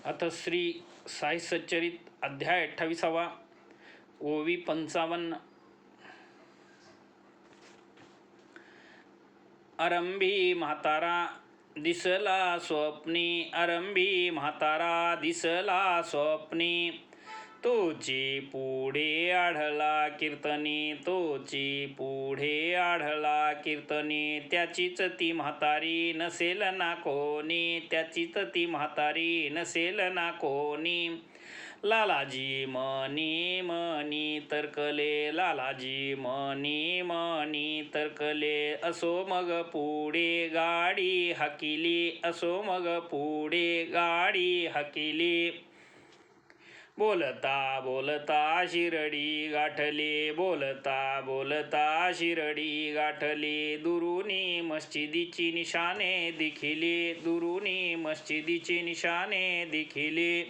अथ श्री साई सच्चरित अध्याय 28 ओवी 55। आरंभी म्हातारा दिसला स्वप्नी, आरंभी म्हातारा दिसला स्वप्नी, तोची पुढे आढळला कीर्तनी, तोची पुढे आढळला कीर्तनी, त्याचीच ती म्हातारी नसेल ना कोणी, त्याचीच ती म्हातारी नसेल ना कोणी, लालाजी मनी मनी तर्कले, लालाजी मनी मनी तर्कले, असो मग पुढे गाडी हाकिली, असो मग पुढे गाडी हाकिली, बोलता बोलता शिरडी गाठली, बोलता बोलता शिरडी गाठली, दुरुनी मस्जिदीची निशाणे दिखिली, दुरुनी मस्जिदीची निशाणे दिखिली,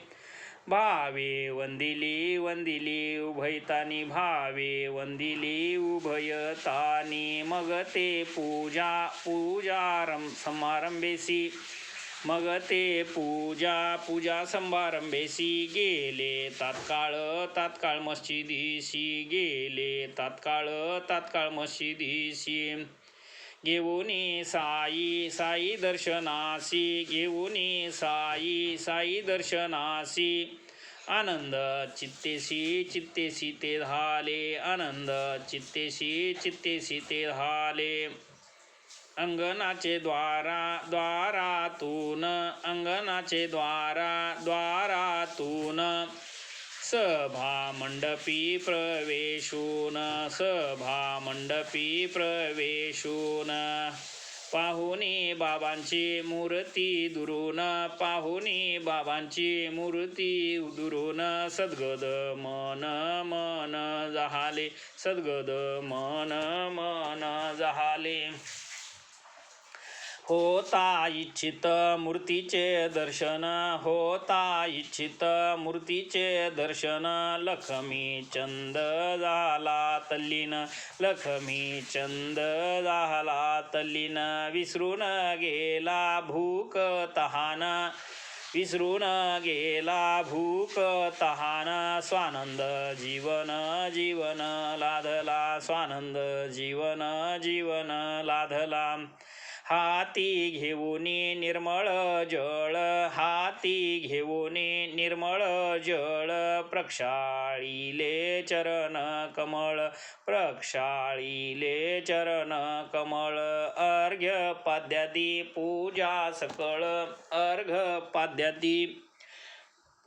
भावे वंदिली वंदिली उभयतानी, भावे वंदिली उभयतानी, मग ते पूजा समारंभेसी, मग ते पूजा समारंभेसी, गेले तात्काळ मस्जिदीसी, गेले तात्काळ मस्जिदीसी, घेऊनी साई दर्शनासी, घेऊनी साई दर्शनासी, आनंद चित्तेसी ते झाले, आनंद चित्तेसी ते झाले, अंगणाचे द्वारातून, अंगणाचे द्वारातून, सभा मंडपी प्रवेशून, सभा मंडपी प्रवेशून, पाहुणी बाबांची मूर्ती दुरून, पाहुणी बाबांची मूर्ती दुरून, सद्गद मन झाले, सद्गद मन झाले, होता इच्छित मूर्तीचे दर्शन, होता इच्छित मूर्तीचे दर्शन, लक्ष्मी चंद झाला तल्लीन, लक्ष्मी चंद झाला तल्लीन, विसरून गेला भूक तहान, विसरून गेला भूक तहान, स्वानंद जीवन लाधला, स्वानंद जीवन लाधला, हाती घेऊनी निर्मळ जळ, हाती घेऊनी निर्मळ जळ, प्रक्षाळीले चरण कमळ, प्रक्षाळीले चरण कमळ, अर्घ्य पाद्यादी पूजा सकळ, अर्घ्य पाद्यादी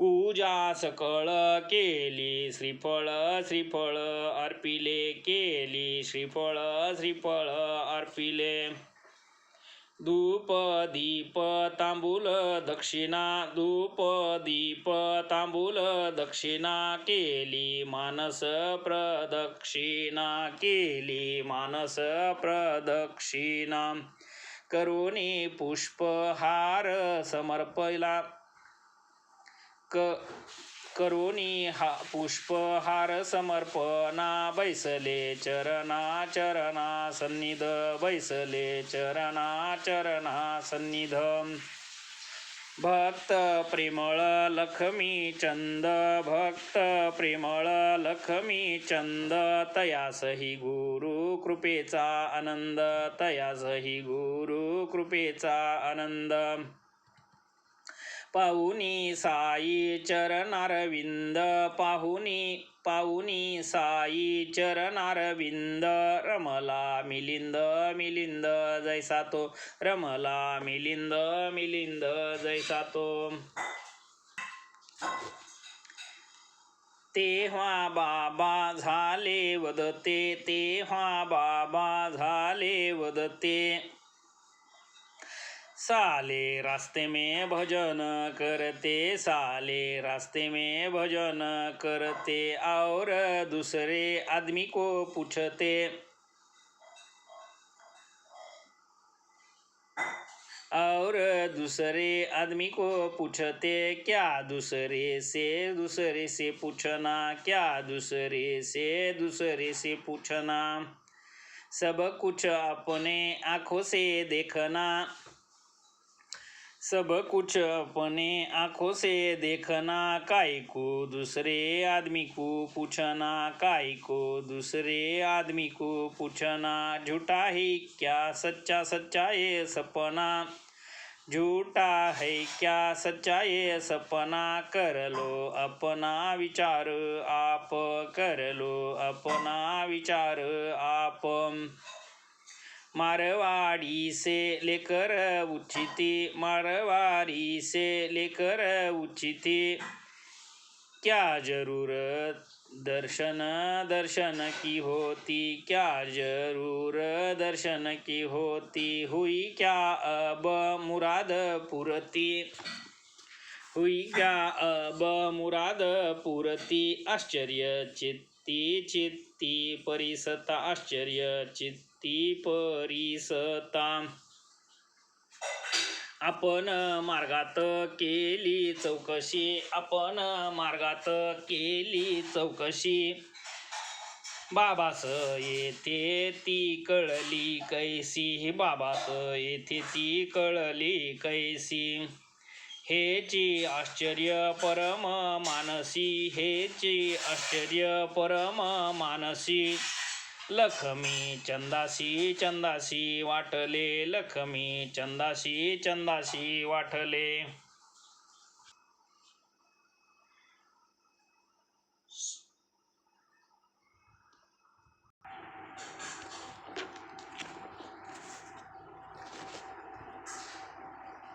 पूजा सकळ, केली श्रीफळ अर्पिले, केली श्रीफळ अर्पिले, धूप दीप तांबूल दक्षिणा, धूप दीप तांबूल दक्षिणा, केली मानस प्रदक्षिणा, केली मानस प्रदक्षिणा, करुणी पुष्पहार समर्पला, करुणी पुष्पहार समर्पणा, बैसले चरणा सन्निध, बैसले चरणा सन्निध, भक्त प्रेमळ लक्ष्मी चंद, भक्त प्रेमळ लक्ष्मी चंद, तयासही गुरु कृपेचा आनंद, तयासही गुरु कृपेचा आनंद, पाहुनी साई चरणारविंद, पाहुनी साई चरणारविंद, रमला मिलिंद जैसा तो, रमला मिलिंद जैसा तो, तेव्हा बाबा झाले वदते, तेव्हा बाबा झाले वदते, साले रास्ते में भजन करते, साले रास्ते में भजन करते, और दूसरे आदमी को पूछते, और दूसरे आदमी को पूछते, क्या दूसरे से पूछना, क्या दूसरे से पूछना, सब कुछ अपने आँखों से देखना, सब कुछ अपने आँखों से देखना, काई को दूसरे आदमी को पूछना, काई को दूसरे आदमी को पूछना। झूठा है क्या सच्चा, सच्चा ये सपना, झूठा है क्या सच्चा ये सपना। कर लो अपना विचार आप, कर लो अपना विचार आप। मारवाड़ी से लेकर उचिती, मारवाड़ी से लेकर उचिती, क्या जरूरत दर्शन दर्शन की होती, क्या जरूर दर्शन की होती। हुई क्या अब मुराद पुरती, हुई क्या अब मुराद पुरती। आश्चर्य चित्ती चित्ती परिसता, आश्चर्य चित्ती परिसता। आपण मार्गात केली चौकशी, आपण मार्गात केली चौकशी, बाबास येथे ती कळली कैसी, बाबास येथे ती कळली कैसी। हेची आश्चर्य परम मानसी, हेची आश्चर्य परम मानसी। लक्ष्मी चंदासी चंदासी वाटले, लक्ष्मी चंदासी चंदासी वाटले।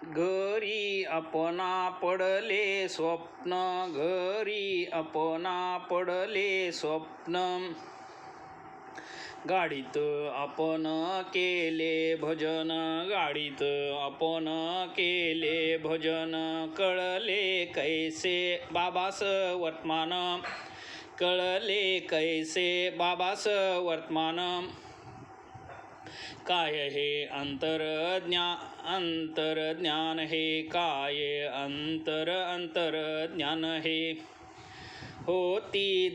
घरी अपना पडले स्वप्न, घरी अपना पडले स्वप्न, गाडीत आपण केले भजन, गाडीत आपण केले भजन। कळले कैसे बाबास वर्तमान, कळले कैसे बाबास वर्तमान। काय हे अंतरज्ञान हे, काय अंतरज्ञान हे। होती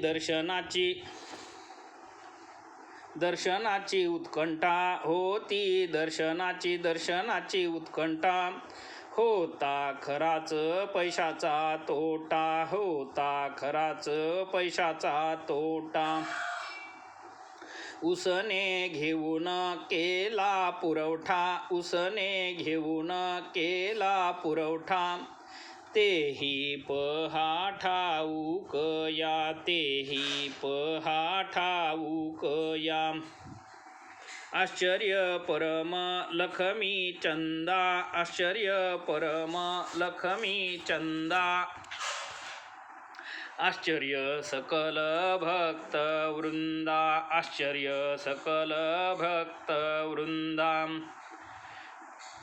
दर्शनाची उत्कंठा, होती दर्शनाची उत्कंठा। होता खराच पैशाचा तोटा, होता खराच पैशाचा तोटा। उसने घेऊन केला पुरवठा, उसने घेऊन केला पुरवठा। तेही पहा ठाऊक या, तेही पहा ठाऊक या। आश्चर्य परम लक्ष्मी चंदा, आश्चर्य परम लक्ष्मी चंदा। आश्चर्य सकल भक्त वृंदा, आश्चर्य सकल भक्त वृंदा।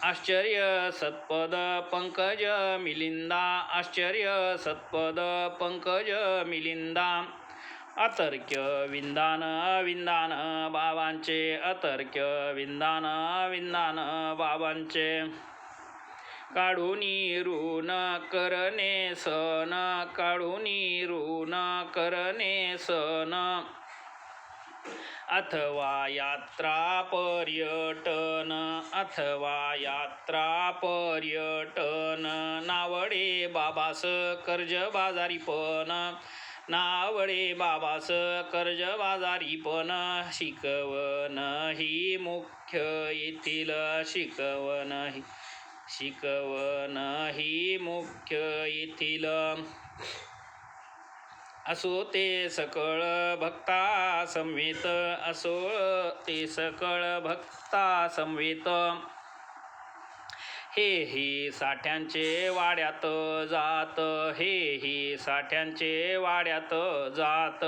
आश्चर्य सत्पद पंकज मिलिंदा, आश्चर्य सत्पद पंकज मिलिंदा। अतर्क्य विंदान विंदान बाबांचे, अतर्क्य विंदान विंदान बाबांचे। काढूनी ऋण करणे सन, काढूनी ऋण करणे सन। अथवा यात्रा पर्यटन, अथवा यात्रा पर्यटन। नावडे बाबास कर्जबाजारीपण, नावडे बाबास कर्जबाजारीपण। शिकवण ही मुख्य येथील, शिकवण ही मुख्य येथील। असो ते सकळ भक्ता समवेत, असो ते सकळ भक्ता समवेत। हेही साठ्यांचे वाड्यात जात, हेही साठ्यांचे वाड्यात जात।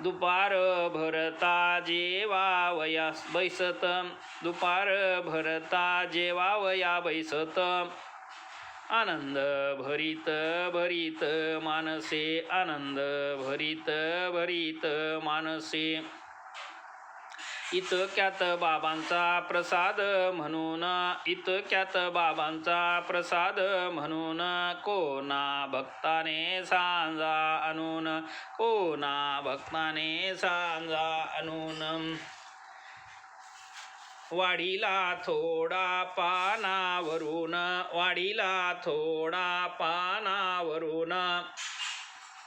दुपार भरता जेवावयास बैसत, दुपार भरता जेवावया बैसत। आनंद भरीत भरीत मानसे, आनंद भरीत भरीत मानसे। इतक्यात बाबांचा प्रसाद म्हणून, इतक्यात बाबांचा प्रसाद म्हणून। कोणा भक्ताने सांजा आणून, कोणा भक्ताने सांजा आणून। वाढीला थोडा पानावरून, वाढीला थोडा पानावरून,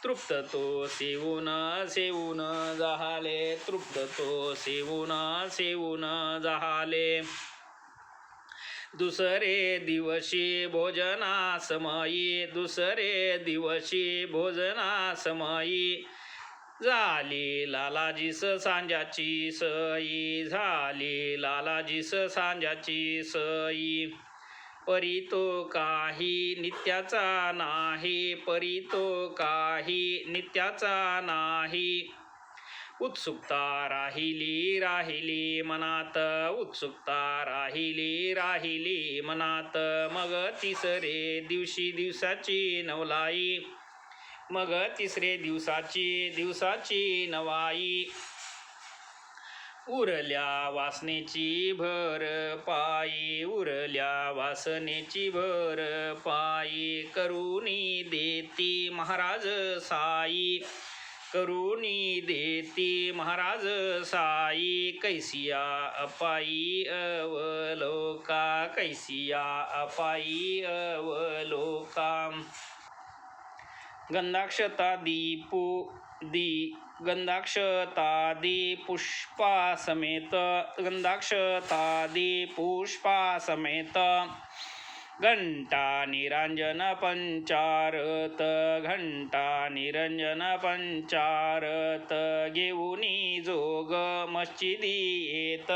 तृप्त तो सेवून सेवून जाहाले, तृप्त तो सेवून सेवून जाहाले. दुसरे दिवशी भोजना समयी, दुसरे दिवशी भोजना समयी, झाली लालाजीस सांजाची सई, झाली लालाजीस सांजाची सई. परी तो काही नित्याचा नाही, परी तो काही नित्याचा नाही. उत्सुकता राहिली राहिली मनात, उत्सुकता राहिली राहिली मनात. मग तिसरे दिवसाची नवलाई, मग तिसरे दिवसाची नवाई. उरल्या वासनेची भर पायी, उरल्या वासनेची भर पायी. करुणी देती महाराज साई, करुणी देती महाराज साई. कैसिया अपाई अवलोका, कैसिया अपाई अवलोका. गंधाक्षतादी पुष्पा समेत, गंधाक्षतादी पुष्पा समेत. घंटा निरंजन पंचारत, घंटा निरंजन पंचारत. घेऊनी जोग मस्जिदी येत,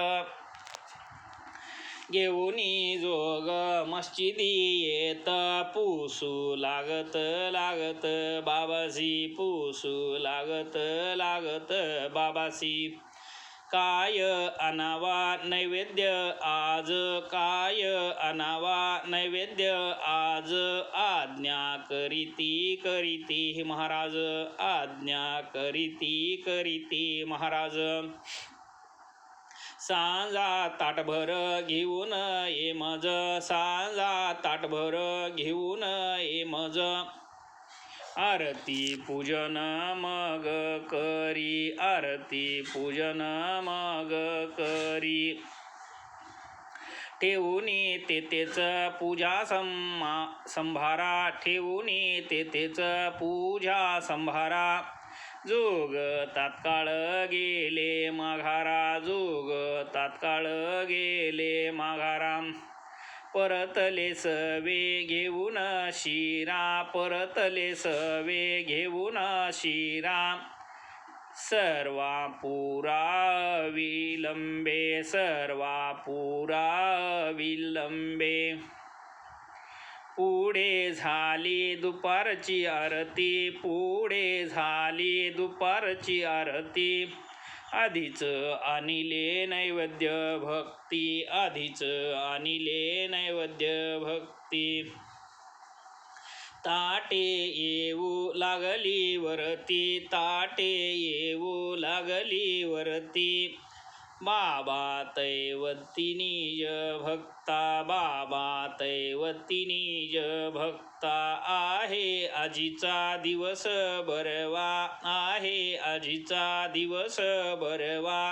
घेऊनी जोग मस्जिदी येत. पुसू लागत लागत बाबासी, पुसू लागत लागत बाबासी. काय अनावा नैवेद्य आज, काय अनावा नैवेद्य आज. आज्ञा करीती करीती महाराज, आज्ञा करीती करीती महाराज. सांजा ताटभर घेऊन ये मज, सांजा ताटभर घेऊन ये मज. आरती पूजन मग करी, आरती पूजन मग करी. ठेवूनी तेथेच पूजा संभारा, ठेवूनी तेथेच पूजा संभारा. जोग तात्काळ गेले माघारा, जोग तात्काळ गेले माघारा. परतले सवे घेऊन शिरा, परतले सवे घेऊन शिरा. सर्वा पुरा विलंबे, सर्वा पुरा विलंबे. पुढे झाली दुपारची आरती, पुढे झाली दुपारची आरती. आधीच आणिले नैवेद्य भक्ती, आधीच आणिले नैवेद्य भक्ती. ताटे येऊ लागली वरती, ताटे येऊ लागली वरती. बाबा तैवती निज भक्ता, बाबा तैवती निज भक्ता. आहे आजीचा दिवस बरवा, आहे आजीचा दिवस बरवा.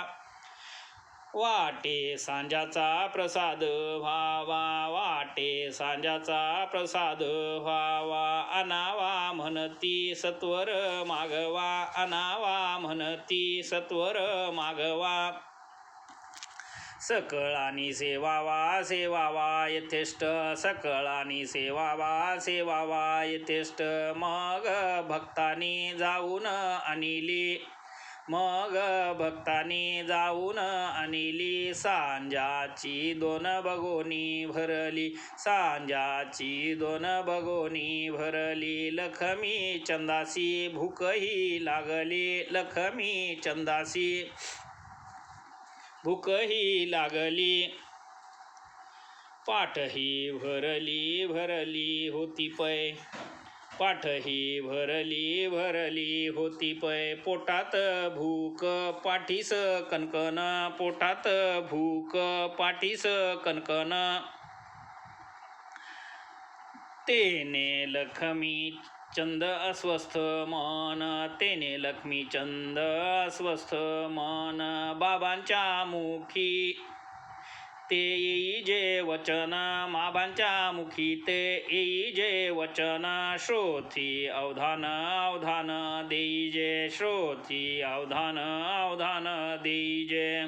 वाटे सांजाचा प्रसाद व्हावा, वाटे सांजाचा प्रसाद व्हावा. अनावा म्हणती सत्वर मागवा, अनावा म्हणती सत्वर मागवा. सकळानी सेवावा सेवावा यथेष्ट, सकळानी सेवावा सेवावा यथेष्ट. मग भक्तानी जाऊन आणिली, मग भक्तानी जाऊन आणिली. सांजाची दोन बगोनी भरली, सांजाची दोन बगोनी भरली. लक्ष्मी चंदासी भूकही लागली, लक्ष्मी चंदासी भूकही लागली. पाठही भरली भरली होती पै, पाठही भरली भरली होती पै. पोटात भूक पाठीस कणकण, पोटात भूक पाठीस कणकण. तेने लक्ष्मी चंद अस्वस्थ मन, तेने लक्ष्मी चंद अस्वस्थ मन. बाबांच्या मुखी, ते येई जे वचन माभांच्या मुखी ते येई जे वचन श्रोती अवधान अवधान देई जे श्रोती अवधान अवधान देई जे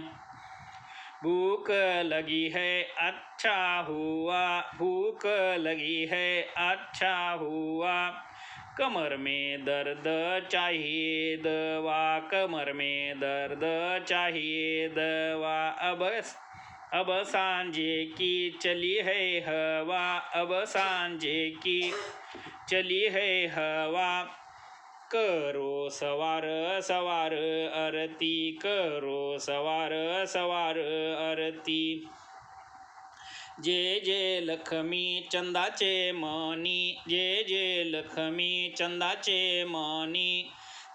भूख लगी है अच्छा हुआ भूख लगी है अच्छा हुआ कमर में दर्द चाहिए दवा कमर में दर्द चाहिए दवा अब सांझे की चली है हवा अब सांझे की चली है हवा करो सवार सवार आरती करो सवार सवार आरती जे जे लक्ष्मी चंदाचे मनी जे लक्ष्मी चंदाचे मनी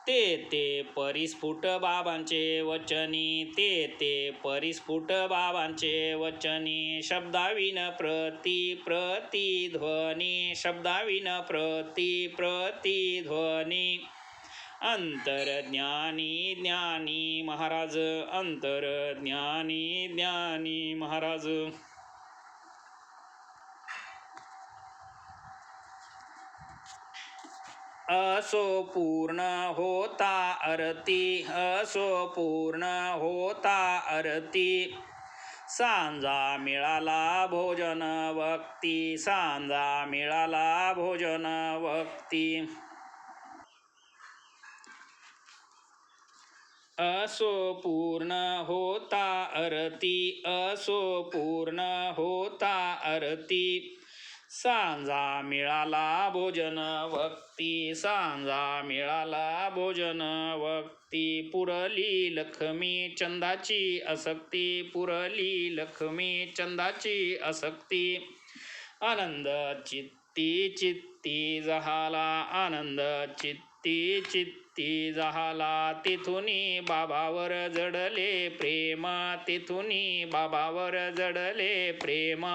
ते परिस्फुट बाबांचे वचनी ते परिस्फुट बाबांचे वचनी शब्दाविन प्रतिध्वनी शब्दाविन प्रतिध्वनी अंतरज्ञानी ज्ञानी महाराज अंतरज्ञानी ज्ञानी महाराज असो पूर्ण होता आरती असो पूर्ण होता आरती सांजा मिळाला भोजन वक्ती सांजा मिळाला भोजन वक्ती असो पूर्ण होता आरती असो पूर्ण होता आरती सांजा मिळाला भोजन वक्ती सांजा मिळाला भोजन वक्ती पुरली लक्ष्मी चंदाची आसक्ती पुरली लक्ष्मी चंदाची आसक्ती आनंद चित्ती चित्ती झाला आनंद चित्ती चित्ती झाला तिथुनी बाबावर जडले प्रेम तिथुनी बाबावर जडले प्रेम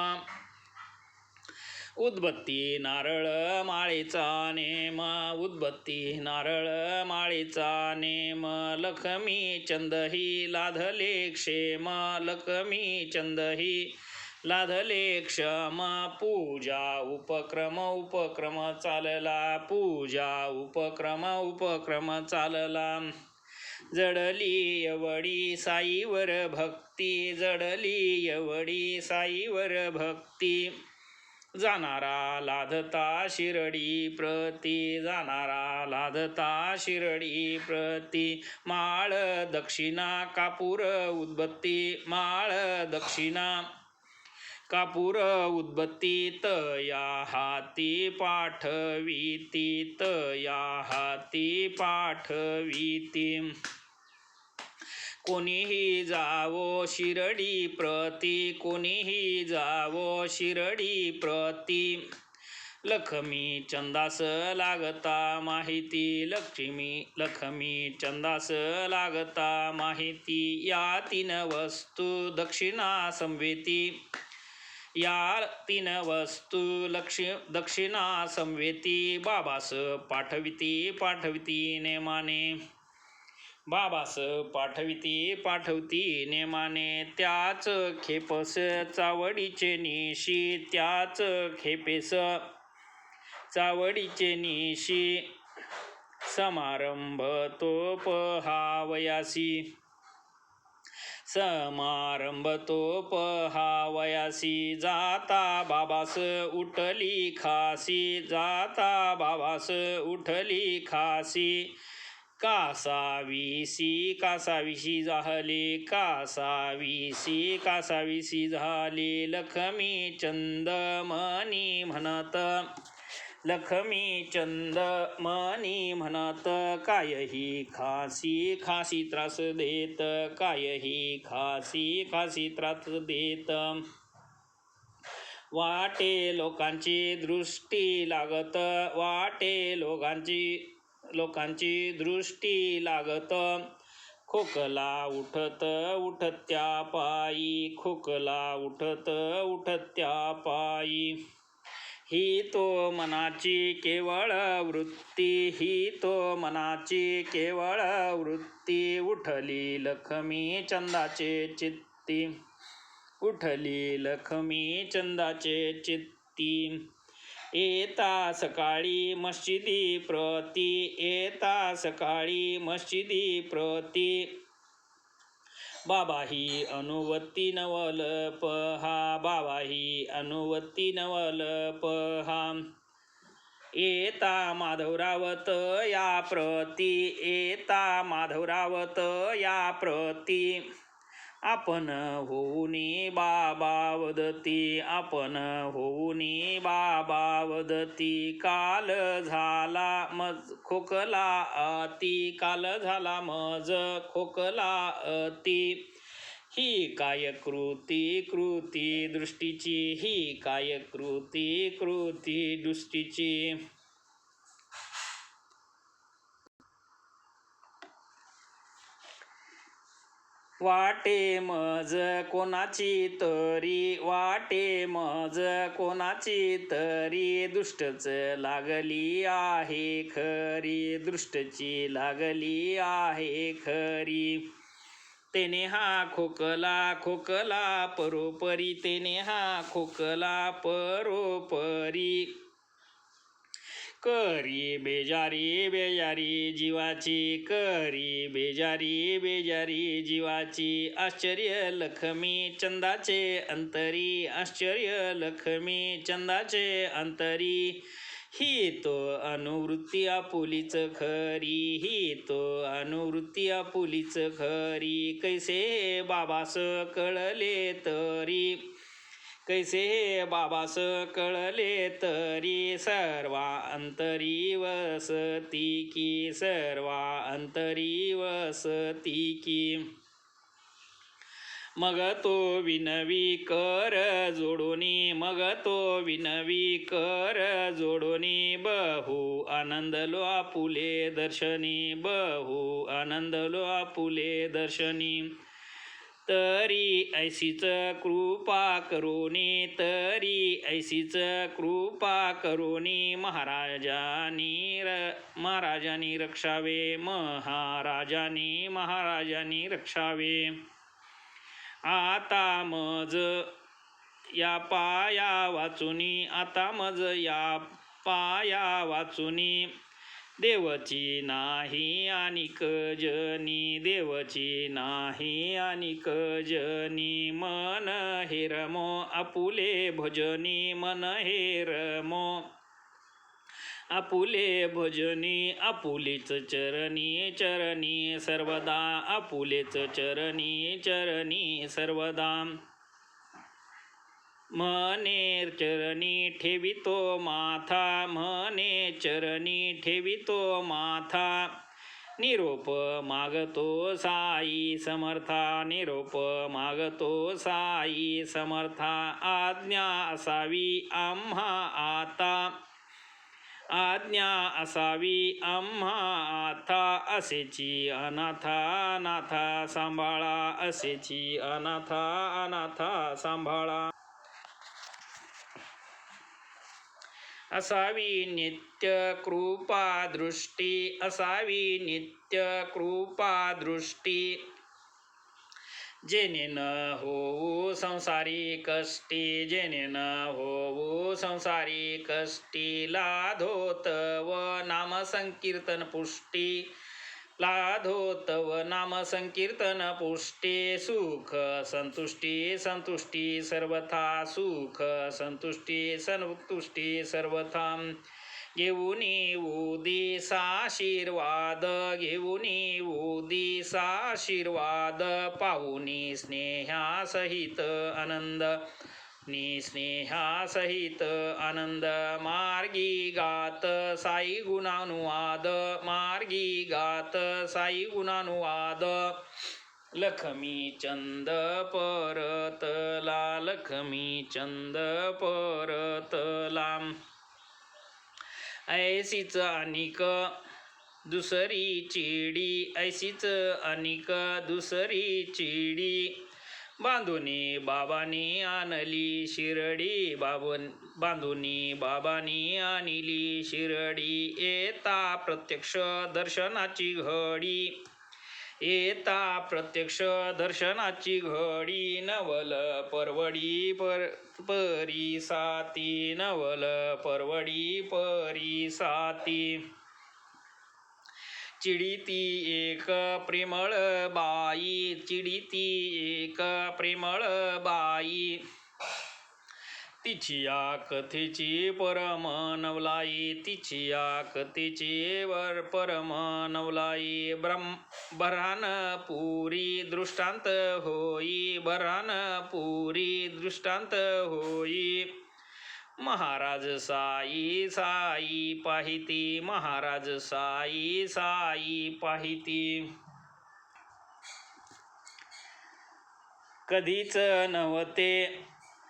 उदबत्ती नारळ माळेचा नेम उदबत्ती नारळ माळेचा नेम लक्ष्मी चंदही लाधले क्षेम लक्ष्मी चंदही लाधले क्षम पूजा उपक्रम चालला पूजा उपक्रम चालला जडली एवढी साईवर भक्ती जडली एवढी साईवर भक्ती जाणारा लाधता शिरडी प्रती जाणारा लाधता शिरडी प्रती माळ दक्षिणा कापूर उदबत्ती माळ दक्षिणा कापूर उदबत्ती तया हाती पाठविती तया हाती पाठविती कोणीही जावो शिरडी प्रती कोणीही जावो शिरडी प्रती लक्ष्मी चंदास लागता माहिती लक्ष्मी चंदास लागता माहिती या तीन वस्तू दक्षिणा संवेती या तीन वस्तू दक्षिणा संवेती बाबास पाठविती नेमाने बाबास पाठविती नेमाने त्याच खेपेस चावडीचे निशी त्याच खेपेस चावडीचे निशी समारंभ तो पहावयासी समारंभ तो पहावयासी जाता बाबास उठली खासी जाता बाबास उठली खासी कासावीसी झाली कासावीसी झाली लक्ष्मी चंद मनी म्हणत लक्ष्मी चंद मनी म्हणत कायही खासी त्रास देत कायही खासी त्रास देत वाटे लोकांची दृष्टी लागत वाटे लोकांची दृष्टी लागत खोकला उठत्या पायी खोकला उठत्या पायी ही तो मनाची केवळ वृत्ती ही तो मनाची केवळ वृत्ती उठली लक्ष्मी चंदाचे चित्ती उठली लक्ष्मी चंदाचे चित्ती. येता सकाळी मस्जिदी प्रती, येता सकाळी मस्जिदी प्रती. बाबा ही अनुवत्ती नवल पहा, बाबा ही अनुवत्ती नवल पहा. येता माधवरावत या प्रती, येता माधवरावत या प्रती. आपण होऊनी बाबा वदती, आपण होऊनी बाबा वदती. काल झाला मज खोकला अति, काल झाला मज खोकला अति. ही काय कृती कृती दृष्टीची, ही काय कृती कृती दृष्टीची. वाटे मज कोणाची तरी, वाटे मज कोणाची तरी. दृष्टच लागली आहे खरी, दृष्टची लागली आहे खरी. तेने हा खोकला खोकला परोपरी, तेने हा खोकला परोपरी. करी बेजारी बेजारी जीवाची, करी बेजारी बेजारी जीवाची. आश्चर्य लक्ष्मी चंदाचे अंतरी, आश्चर्य लक्ष्मी चंदाचे अंतरी. ही तो अनुवृत्ती आपुलीच खरी, ही तो अनुवृत्ती आपुलीच खरी. कैसे बाबास कळले तरी, कैसे बाबास कळले तरी. सर्वा अंतरी वसती की, सर्वा अंतरी वसती की. मग तो विनवी कर जोडोनी, मग तो विनवी कर जोडोनी. बहु आनंदलो आपुले दर्शनी, बहु आनंदलो आपुले दर्शनी. तरी ऐसीच कृपा करोनी, तरी ऐसीच कृपा करोनी. महाराजांनी रक्षावे, महाराजांनी महाराजांनी रक्षावे. आता मज या पाया वाचुनी, आता मज या पाया वाचुनी. देवची नाही अनिक जनी, देवची नाही अनिक जनी. मन हे रमो आपुले भजनी, मन हे रमो आपुले भजनी. आपुलेच चरणी चरणी सर्वदा, आपुलेच चरणी चरणी सर्वदा. मने चरणी ठेवितो माथा, मने चरणी ठेवितो माथा. निरोप मागतो साई समर्था, निरोप मागतो साई समर्था. आज्ञा असावी आम्हा आता, आज्ञा असावी आम्हा आता. असेची अनाथा अनाथा सांभाळा, असेची अनाथा अनाथा सांभाळा. असावी नित्य कृपा दृष्टी, असावी नित्य कृपा दृष्टी. जेणे न होऊ संसारी कष्टी, जेणे न होऊ संसारी कष्टी. लाधोतव नाम संकीर्तन पुष्टी, लाधोतव नाम संकीर्तन पुष्टी. सुख संतुष्टी संतुष्टी सर्वथा, सुख संतुष्टी संतुष्टी सर्वथा. घेऊनी उदिसाशीर्वाद, घेऊनी उदिसाशीर्वाद. पाहुनी स्नेहासहित आनंद, स्नेहासहित आनंद. मार्गी गात साई गुणानुवाद, मार्गी गात साई गुणानुवाद. लक्ष्मी चंद परतला, लक्ष्मी चंद परतला. ऐसीच अनिक दुसरी चिडी, ऐसीच अनिक दुसरी चिडी. बांधुनी बाबांनी आणली शिरडी, बांधुनी बाबांनी आणली शिरडी. येता प्रत्यक्ष दर्शनाची घडी, येता प्रत्यक्ष दर्शनाची घडी नवल परवडी परी साती नवल परवडी परी साती चिडीती एक प्रेमळ बाई चिडीती एक प्रेमळ बाई तिचिया कथेची परम नवलाई तिचिया कथेची परम नवलाई बऱ्हाणपुरी दृष्टांत होई बऱ्हाणपुरी दृष्टांत होई महाराज साई साई पाहिती महाराज साई साई पाहिती कधीच नव्हते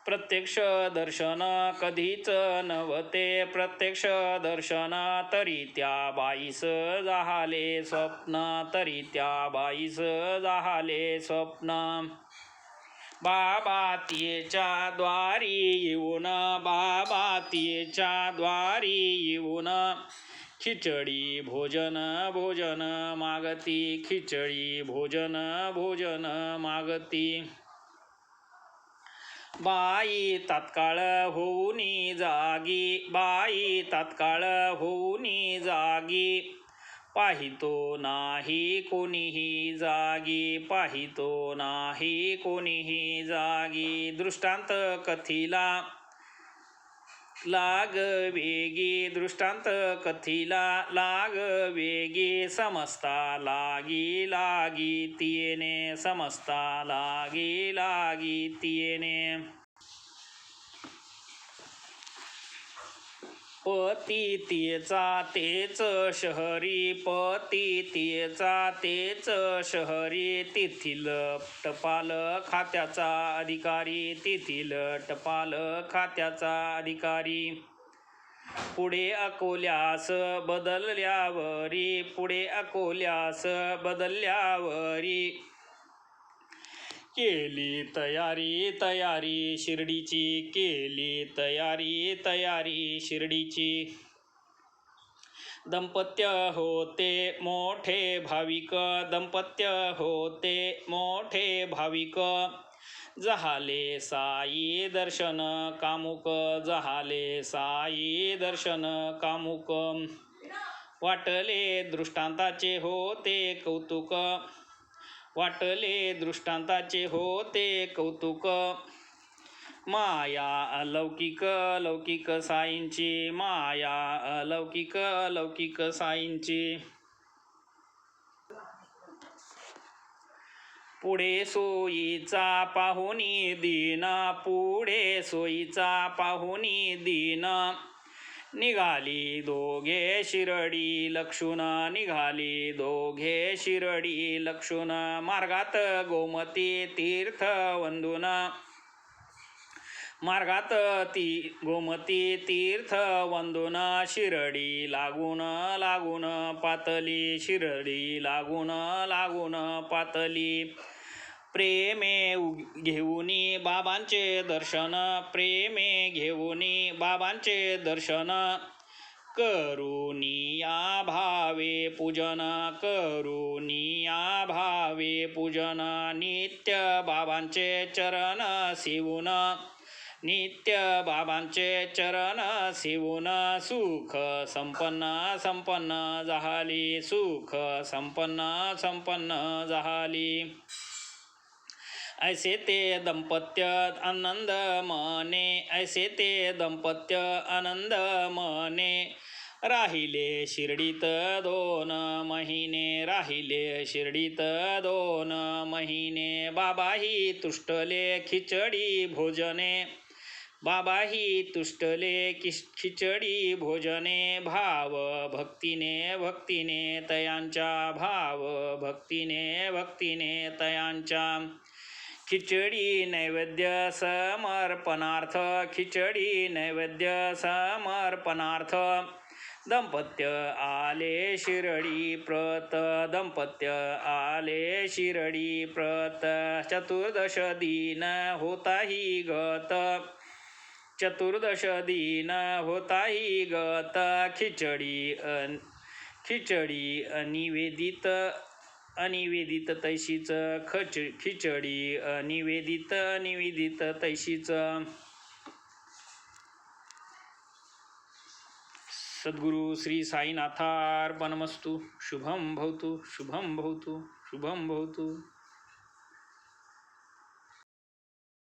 प्रत्यक्ष दर्शन कधीच नव्हते प्रत्यक्ष दर्शन तरी त्या बाईस जाहाले स्वप्न तरी त्या बाईस जाहाले स्वप्न बाबा तिच्या द्वारी येऊन बाबा तिच्या द्वारी येऊन खिचडी भोजन भोजन मागती खिचडी भोजन भोजन मागती बाई तात्काळ होऊनी जागी बाई तात्काळ होऊनी जागी पाहितो नाही कोणीही जागी पाहितो नाही कोणीही जागी दृष्टांत कथीला लाग वेगी दृष्टांत कथीला लाग वेगी समजता लागी लागी तियेने समजता लागी लागी तियेने पती तियेचा तेच शहरी पती तियेचा तेच शहरी तेथील टपाल खात्याचा अधिकारी तेथील टपाल खात्याचा अधिकारी पुढे अकोल्यास बदलल्यावरी पुढे अकोल्यास बदलल्यावरी केली तयारी तयारी शिर्डीची केली तयारी तयारी शिर्डीची दंपत्य होते मोठे भाविक दंपत्य होते मोठे भाविक जहाले साई दर्शन कामुक जहाले साई दर्शन कामुक वाटले दृष्टांताचे होते कौतुक वाटले दृष्टांताचे होते कौतुक माया अलौकिक लौकिक साईंची माया अलौकिक लौकिक साईंची पुढे सोयीचा पाहुणी दिन पुढे सोयीचा पाहुणी दिन निघाली दोघे शिर्डी लक्षून निघाली दोघे शिर्डी लक्षून मार्गात गोमती तीर्थ वंदून मार्गात गोमती तीर्थ वंदून शिर्डी लागून लागून पातली शिर्डी लागून लागून पातली प्रेमे घेऊनी बाबांचे दर्शन प्रेमे घेऊनी बाबांचे दर्शन करुनिया भावे पूजन करुनिया भावे पूजन नित्य बाबांचे चरण शिवून नित्य बाबांचे चरण शिवून सुख संपन्न संपन्न झाली सुख संपन्न संपन्न झाली ऐसे ते दंपत्य आनंद मने ऐसे ते दंपत्य आनंद मने राहिले शिर्डीत 2 महिने राहिले शिर्डीत 2 महिने बाबाही तुष्टले खिचडी भोजने बाबाही तुष्टले खिचडी भोजने भाव भक्तीने भक्तीने तयांच्या भाव भक्तीने भक्तीने तयांच्या खिचडी नैवेद्य समर्पणार्थ खिचडी नैवेद्य समर्पणार्थ दंपत्य आले शिर्डी प्रत दंपत्य आले शिर्डी प्रत चतुर्दश दिन होताही गत चतुर्दश दिन होताही गत खिचडी अनिवेदित अनिवेदित तैशीच खिचडी अनिवेदित तैशीच. सद्गुरु श्री साईनाथार्पणमस्तु. शुभम भवतु, शुभम भवतु, शुभम भवतु.